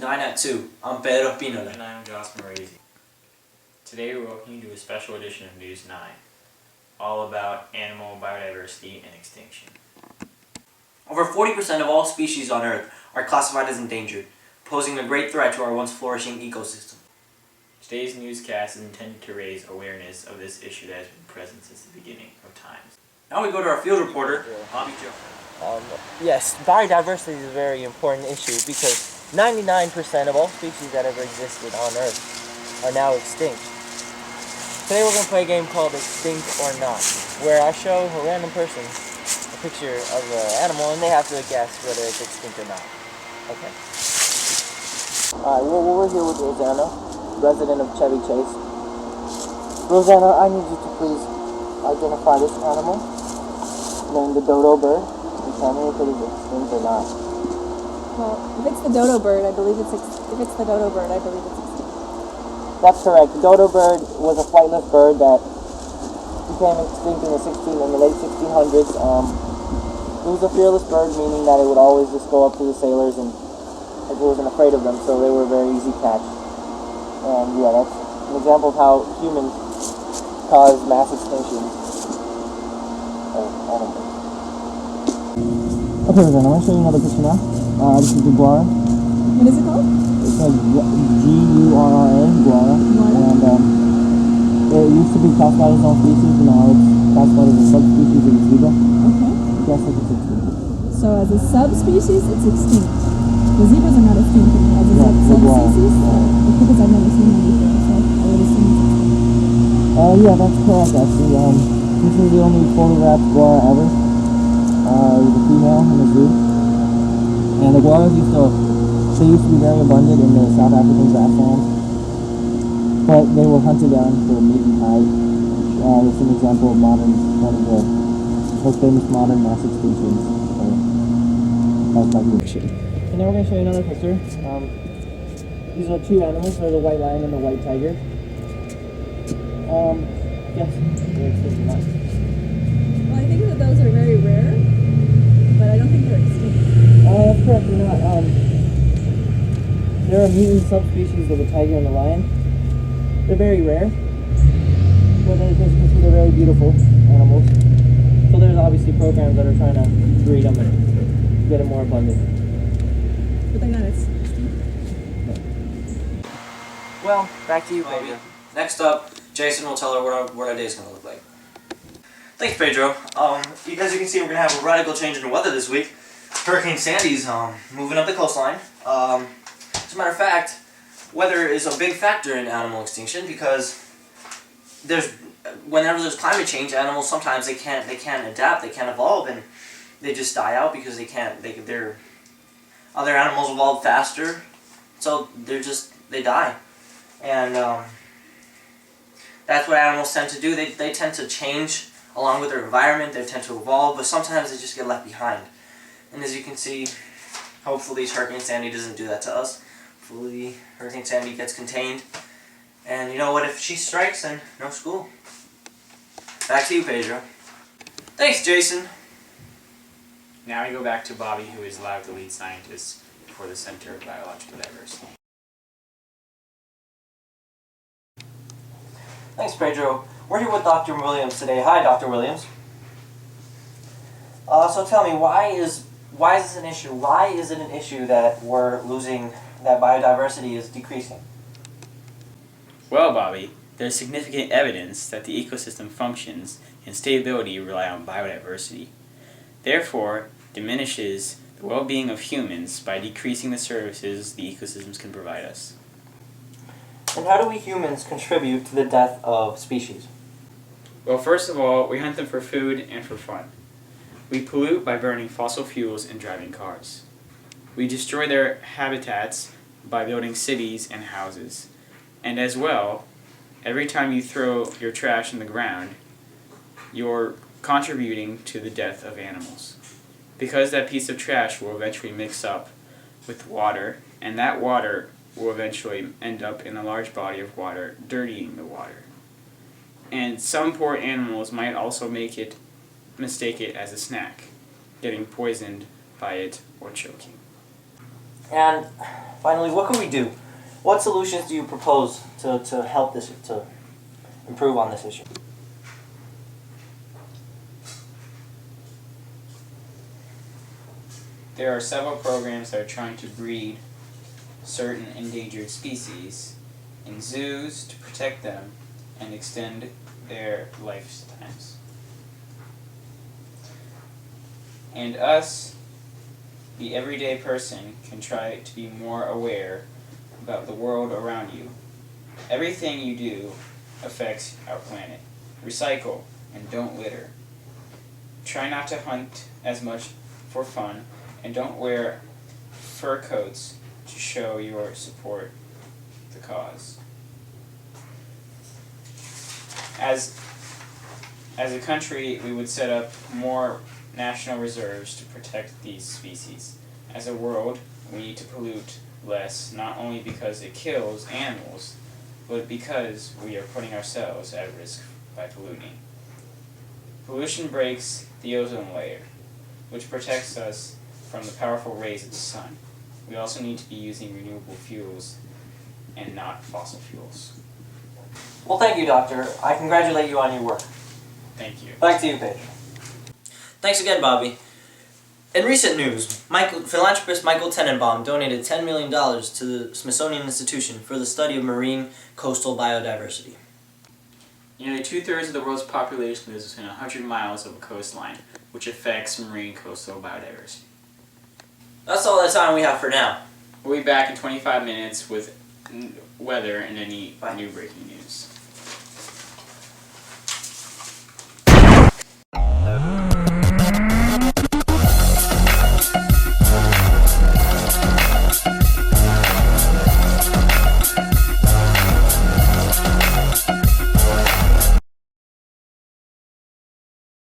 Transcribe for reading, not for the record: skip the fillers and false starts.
9 at 2. I'm Pedro Pinola. And I'm Josh Morazy. Today we're welcoming you to a special edition of News 9, all about animal biodiversity and extinction. Over 40% of all species on Earth are classified as endangered, posing a great threat to our once flourishing ecosystem. Today's newscast is intended to raise awareness of this issue that has been present since the beginning of times. Now we go to our field reporter, Bobby Joe. Yes, biodiversity is a very important issue because 99% of all species that ever existed on Earth are now extinct. Today we're going to play a game called Extinct or Not, where I show a random person a picture of an animal and they have to guess whether it's extinct or not. Okay. Alright, we're here with Rosanna, resident of Chevy Chase. Rosanna, I need you to please identify this animal, named the dodo bird, and tell me if it is extinct or not. Well, if it's the dodo bird, I believe it's extinct. That's correct. The dodo bird was a flightless bird that became extinct in the late 1600s. It was a fearless bird, meaning that it would always just go up to the sailors and it wasn't afraid of them, so they were a very easy catch. And yeah, that's an example of how humans cause mass extinction of animals. Okay, then I'm going to show you another picture now. This is the guara. What is it called? It's called G-U-R-R-A, guara. And it used to be classified as its own species, and now it's classified as a subspecies of the zebra. Okay. Guess if it's extinct. So as a subspecies, it's extinct. The zebras are not extinct as a subspecies? Because I've never seen one before, so I would assume it's extinct. Yeah, that's correct actually. This is the only photographed guara ever. It was a female in the zoo. And the guaras used to be very abundant in the South African grasslands. But they were hunted down for meat and hide. It's an example of one of the most famous modern mass extinctions caused by humans. And now we're going to show you another picture. These are two animals. They're the white lion and the white tiger. Yes, they're extinct or not. Well, I think that those are very rare, but I don't think they're extinct. That's correct, they're not. They're a mutant subspecies of the tiger and the lion. They're very rare, but they're very beautiful animals. So there's obviously programs that are trying to breed them and get them more abundant. But they're not extinct. Well, back to you, Bobby. Pedro. Next up, Jason will tell her what our day is going to look like. Thanks, Pedro. As you can see, we're going to have a radical change in the weather this week. Hurricane Sandy's moving up the coastline. As a matter of fact, weather is a big factor in animal extinction because whenever there's climate change, animals sometimes they can't adapt, they can't evolve, and they just die out because their other animals evolve faster, so they die, and that's what animals tend to do. They tend to change along with their environment. They tend to evolve, but sometimes they just get left behind. And as you can see, hopefully Hurricane Sandy doesn't do that to us. Hopefully Hurricane Sandy gets contained. And you know what, if she strikes, then no school. Back to you, Pedro. Thanks, Jason. Now we go back to Bobby, who is live the lead scientist for the Center of Biological Diversity. Thanks, Pedro. We're here with Dr. Williams today. Hi, Dr. Williams. So tell me, why is this an issue? Why is it an issue that that biodiversity is decreasing? Well, Bobby, there's significant evidence that the ecosystem functions and stability rely on biodiversity. Therefore, diminishes the well-being of humans by decreasing the services the ecosystems can provide us. And how do we humans contribute to the death of species? Well, first of all, we hunt them for food and for fun. We pollute by burning fossil fuels and driving cars. We destroy their habitats by building cities and houses. And as well, every time you throw your trash in the ground, you're contributing to the death of animals. Because that piece of trash will eventually mix up with water, and that water will eventually end up in a large body of water, dirtying the water. And some poor animals might also mistake it as a snack, getting poisoned by it or choking. And finally, what can we do? What solutions do you propose to help this, to improve on this issue? There are several programs that are trying to breed certain endangered species in zoos to protect them and extend their lifetimes. And us, the everyday person, can try to be more aware about the world around you. Everything you do affects our planet. Recycle and don't litter. Try not to hunt as much for fun, and don't wear fur coats to show your support the cause. As a country, we would set up more national reserves to protect these species. As a world, we need to pollute less, not only because it kills animals, but because we are putting ourselves at risk by polluting. Pollution breaks the ozone layer, which protects us from the powerful rays of the sun. We also need to be using renewable fuels and not fossil fuels. Well, thank you, Doctor. I congratulate you on your work. Thank you. Back to you, Paige. Thanks again, Bobby. In recent news, philanthropist Michael Tenenbaum donated $10 million to the Smithsonian Institution for the study of marine coastal biodiversity. Nearly 2/3 of the world's population lives within 100 miles of a coastline, which affects marine coastal biodiversity. That's all the time we have for now. We'll be back in 25 minutes with weather and any new breaking news.